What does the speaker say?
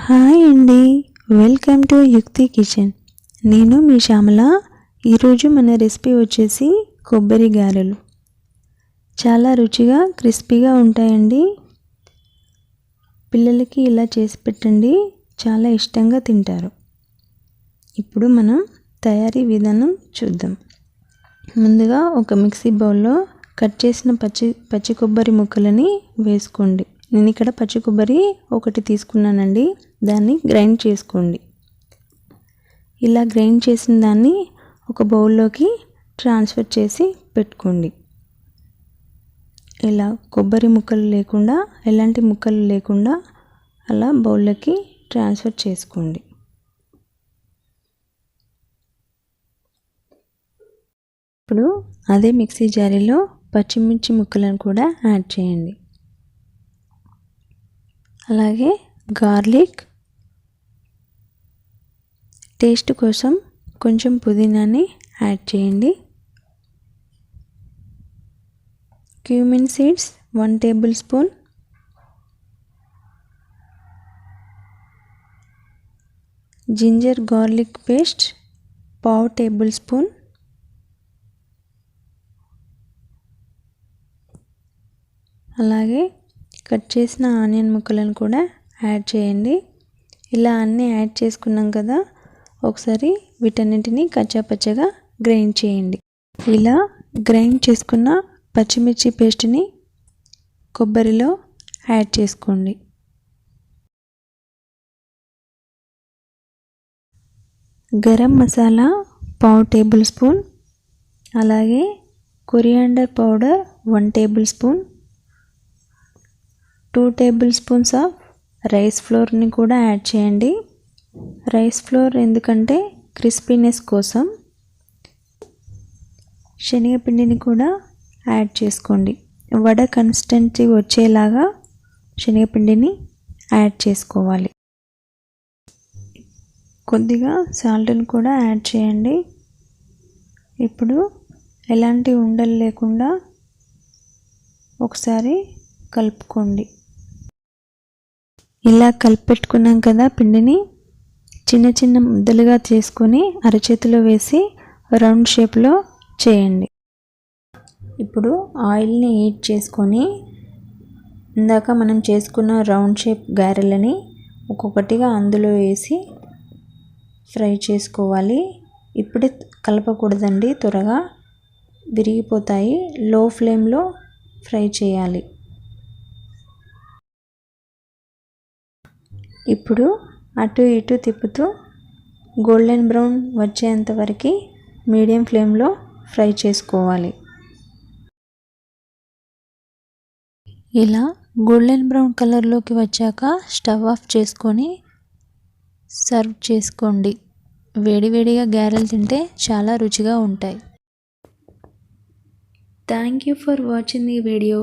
Hi అండి, welcome to యుక్తి kitchen. నేను మీ శ్యామల. ఈరోజు మన రెసిపీ వచ్చేసి కొబ్బరి గారెలు. చాలా రుచిగా క్రిస్పీగా ఉంటాయండి. పిల్లలకి ఇలా చేసి పెట్టండి, చాలా ఇష్టంగా తింటారు. ఇప్పుడు మనం తయారీ విధానం చూద్దాం. ముందుగా ఒక మిక్సీ బౌల్లో కట్ చేసిన పచ్చి కొబ్బరి ముక్కలని వేసుకోండి. నేను ఇక్కడ పచ్చి కొబ్బరి ఒకటి తీసుకున్నానండి, దాన్ని గ్రైండ్ చేసుకోండి. ఇలా గ్రైండ్ చేసిన దాన్ని ఒక బౌల్లోకి ట్రాన్స్ఫర్ చేసి పెట్టుకోండి. ఇలా కొబ్బరి ముక్కలు లేకుండా, ఎలాంటి ముక్కలు లేకుండా అలా బౌల్లోకి ట్రాన్స్ఫర్ చేసుకోండి. ఇప్పుడు అదే మిక్సీ జారీలో పచ్చిమిర్చి ముక్కలను కూడా యాడ్ చేయండి. అలాగే గార్లిక్, టేస్ట్ కోసం కొంచెం పుదీనాని యాడ్ చేయండి. Cumin seeds 1 tablespoon, ginger garlic paste 1/2 tablespoon, అలాగే కట్ చేసిన ఆనియన్ ముక్కలను కూడా యాడ్ చేయండి. ఇలా అన్నీ యాడ్ చేసుకున్నాం కదా, ఒకసారి వీటన్నిటిని కచ్చాపచ్చగా గ్రైండ్ చేయండి. ఇలా గ్రైండ్ చేసుకున్న పచ్చిమిర్చి పేస్ట్ని కొబ్బరిలో యాడ్ చేసుకోండి. గరం మసాలా 1/2 టేబుల్ స్పూన్, అలాగే coriander powder 1 tablespoon, 2 tablespoons of rice ఫ్లోర్ని కూడా యాడ్ చేయండి. రైస్ ఫ్లోర్ ఎందుకంటే క్రిస్పీనెస్ కోసం. శనగపిండిని కూడా యాడ్ చేసుకోండి. వడ కన్సిస్టెన్సీ వచ్చేలాగా శనగపిండిని యాడ్ చేసుకోవాలి. కొద్దిగా సాల్ట్ని కూడా యాడ్ చేయండి. ఇప్పుడు ఎలాంటి ఉండలు లేకుండా ఒకసారి కలుపుకోండి. ఇలా కలిపెట్టుకున్నాం కదా పిండిని, చిన్న చిన్న ముద్దలుగా చేసుకొని అరచేతిలో వేసి రౌండ్ షేప్లో చేయండి. ఇప్పుడు ఆయిల్ని హీట్ చేసుకొని ఇందాక మనం చేసుకున్న రౌండ్ షేప్ గారెలని ఒక్కొక్కటిగా అందులో వేసి ఫ్రై చేసుకోవాలి. ఇప్పుడే కలపకూడదండి, త్వరగా విరిగిపోతాయి. లో ఫ్లేమ్లో ఫ్రై చేయాలి. ఇప్పుడు అటు ఇటు తిప్పుతూ గోల్డెన్ బ్రౌన్ వచ్చేంత వరకు మీడియం ఫ్లేమ్లో ఫ్రై చేసుకోవాలి. ఇలా గోల్డెన్ బ్రౌన్ కలర్లోకి వచ్చాక స్టవ్ ఆఫ్ చేసుకొని సర్వ్ చేసుకోండి. వేడివేడిగా గారెలు తింటే చాలా రుచిగా ఉంటాయి. Thank you for watching the video.